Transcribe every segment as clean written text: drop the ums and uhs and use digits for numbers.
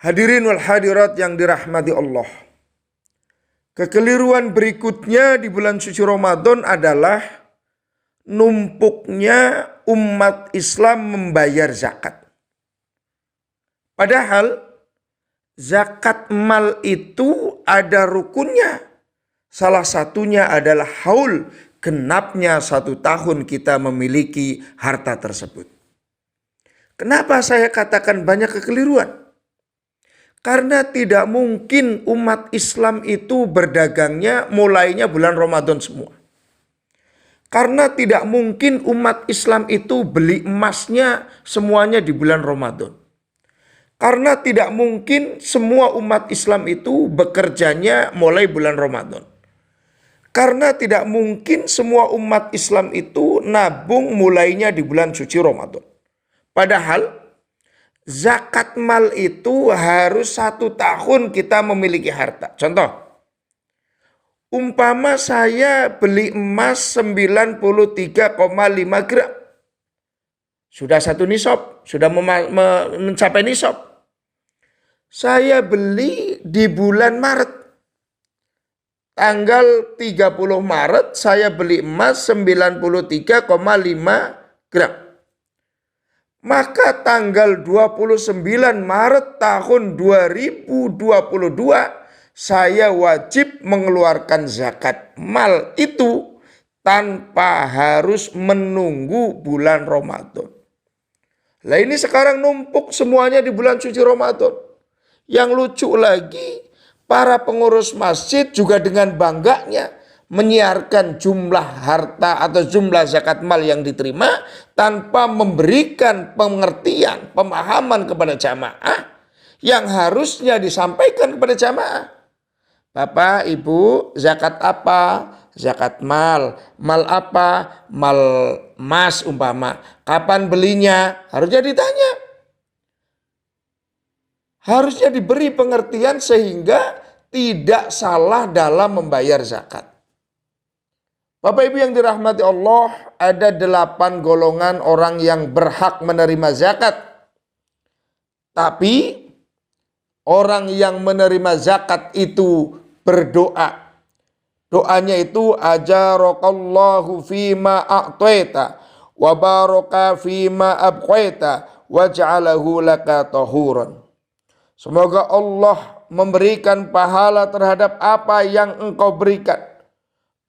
Hadirin wal hadirat yang dirahmati Allah. Kekeliruan berikutnya di bulan suci Ramadan adalah numpuknya umat Islam membayar zakat. Padahal zakat mal itu ada rukunnya. Salah satunya adalah haul, genapnya 1 tahun kita memiliki harta tersebut. Kenapa saya katakan banyak kekeliruan? Karena tidak mungkin umat Islam itu berdagangnya mulainya bulan Ramadan semua. Karena tidak mungkin umat Islam itu beli emasnya semuanya di bulan Ramadan. Karena tidak mungkin semua umat Islam itu bekerjanya mulai bulan Ramadan. Karena tidak mungkin semua umat Islam itu nabung mulainya di bulan suci Ramadan. Padahal zakat mal itu harus 1 tahun kita memiliki harta. Contoh, umpama saya beli emas 93,5 gram. Sudah 1 nisab, sudah mencapai nisab. Saya beli di bulan Maret. Tanggal 30 Maret saya beli emas 93,5 gram. Maka tanggal 29 Maret tahun 2022 saya wajib mengeluarkan zakat mal itu tanpa harus menunggu bulan Ramadan. Lah ini sekarang numpuk semuanya di bulan suci Ramadan. Yang lucu lagi, para pengurus masjid juga dengan bangganya menyiarkan jumlah harta atau jumlah zakat mal yang diterima tanpa memberikan pengertian, pemahaman kepada jamaah yang harusnya disampaikan kepada jamaah. Bapak, Ibu, zakat apa? Zakat mal. Mal apa? Mal emas umpama. Kapan belinya? Harusnya ditanya. Harusnya diberi pengertian sehingga tidak salah dalam membayar zakat. Bapak Ibu yang dirahmati Allah, ada 8 golongan orang yang berhak menerima zakat. Tapi orang yang menerima zakat itu berdoa. Doanya itu ajarakallahu fima a'taita wa baraka fima abqaita waj'alahu laka tahuran. Semoga Allah memberikan pahala terhadap apa yang engkau berikan.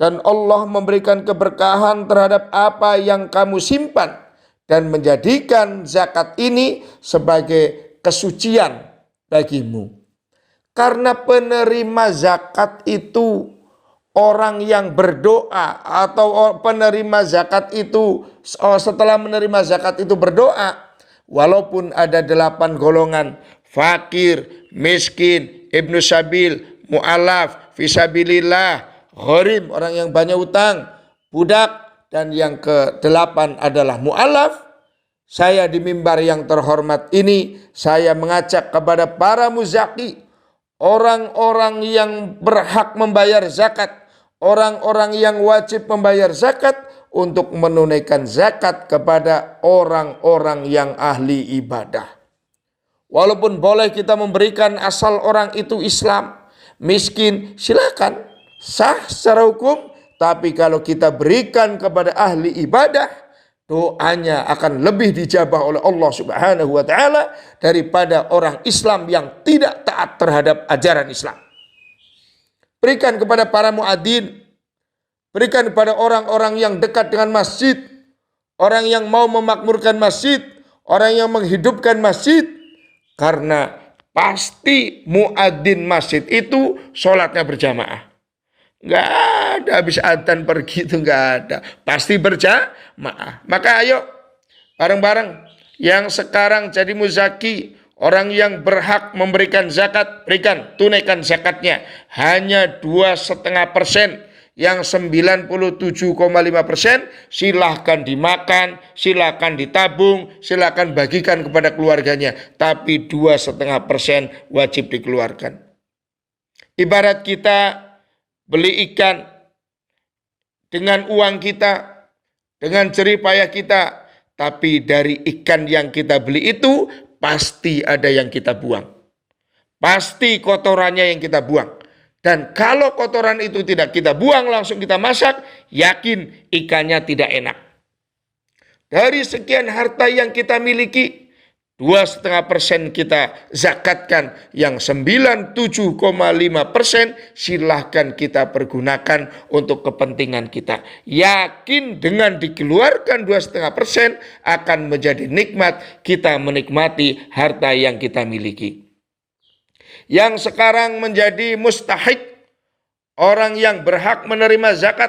Dan Allah memberikan keberkahan terhadap apa yang kamu simpan. Dan menjadikan zakat ini sebagai kesucian bagimu. Karena penerima zakat itu orang yang berdoa. Atau penerima zakat itu setelah menerima zakat itu berdoa. Walaupun ada 8 golongan. Fakir, miskin, ibnu sabil, mu'alaf, fisabilillah, gharib, orang yang banyak utang, budak, dan yang ke-8 adalah mu'alaf. Saya di mimbar yang terhormat ini, saya mengajak kepada para muzaki, orang-orang yang berhak membayar zakat, orang-orang yang wajib membayar zakat, untuk menunaikan zakat kepada orang-orang yang ahli ibadah. Walaupun boleh kita memberikan asal orang itu Islam, miskin, silakan, sah secara hukum. Tapi kalau kita berikan kepada ahli ibadah, doanya akan lebih dijabah oleh Allah Subhanahu wa ta'ala daripada orang Islam yang tidak taat terhadap ajaran Islam. Berikan kepada para muadzin, berikan kepada orang-orang yang dekat dengan masjid, orang yang mau memakmurkan masjid, orang yang menghidupkan masjid. Karena pasti muadzin masjid itu sholatnya berjamaah. Nggak ada habis adzan pergi itu nggak ada. Pasti berjamaah. Maka ayo bareng-bareng yang sekarang jadi muzaki, orang yang berhak memberikan zakat, berikan, tunaikan zakatnya. Hanya 2,5%. Yang 97,5% silahkan dimakan, silahkan ditabung, silahkan bagikan kepada keluarganya. Tapi 2,5% wajib dikeluarkan. Ibarat kita beli ikan dengan uang kita, dengan jerih payah kita. Tapi dari ikan yang kita beli itu pasti ada yang kita buang. pasti kotorannya yang kita buang. Dan kalau kotoran itu tidak kita buang, langsung kita masak, yakin ikannya tidak enak. Dari sekian harta yang kita miliki, 2,5% kita zakatkan, yang 97,5% silahkan kita pergunakan untuk kepentingan kita. Yakin dengan dikeluarkan 2,5% akan menjadi nikmat, kita menikmati harta yang kita miliki. Yang sekarang menjadi mustahik, orang yang berhak menerima zakat,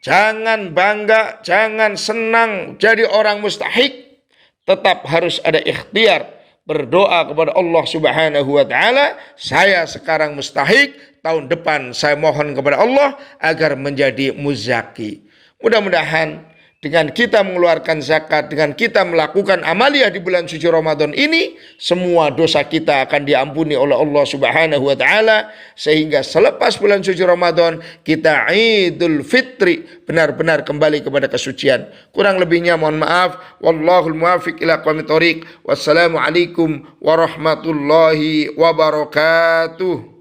jangan bangga, jangan senang jadi orang mustahik, tetap harus ada ikhtiar, berdoa kepada Allah Subhanahu wa taala, saya sekarang mustahik, tahun depan saya mohon kepada Allah agar menjadi muzaki. Mudah-mudahan dengan kita mengeluarkan zakat, dengan kita melakukan amaliyah di bulan suci Ramadan ini, semua dosa kita akan diampuni oleh Allah Subhanahu wa taala, sehingga selepas bulan suci Ramadan kita Idul Fitri benar-benar kembali kepada kesucian. Kurang lebihnya mohon maaf. Wallahul muwaffiq ila aqwamit thoriq. Wassalamualaikum warahmatullahi wabarakatuh.